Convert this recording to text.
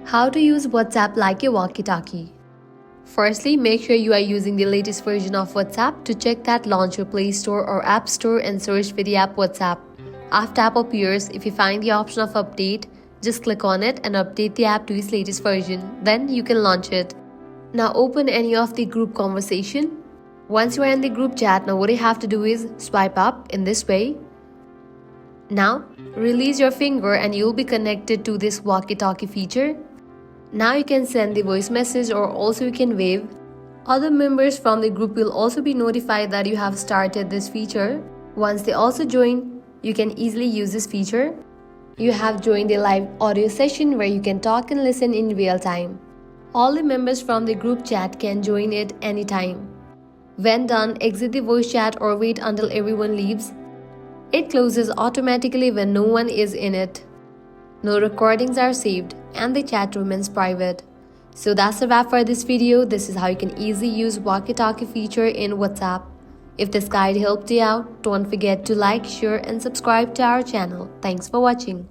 How to use WhatsApp like a walkie-talkie. Firstly, make sure you are using the latest version of WhatsApp. To check that, launch your Play Store or App Store and search for the app WhatsApp. After app appears, if you find the option of update, just click on it and update the app to its latest version. Then you can launch it. Now open any of the group conversation. Once you are in the group chat, now what you have to do is swipe up in this way. Now release your finger and you'll be connected to this walkie-talkie feature. Now you can send the voice message or also you can wave. Other members from the group will also be notified that you have started this feature. Once they also join, you can easily use this feature. You have joined a live audio session where you can talk and listen in real time. All the members from the group chat can join it anytime. When done, exit the voice chat or wait until everyone leaves. It closes automatically when no one is in it. No recordings are saved and the chat remains private. So that's a wrap for this video. This is how you can easily use walkie-talkie feature in WhatsApp. If this guide helped you out, don't forget to like, share and subscribe to our channel. Thanks for watching.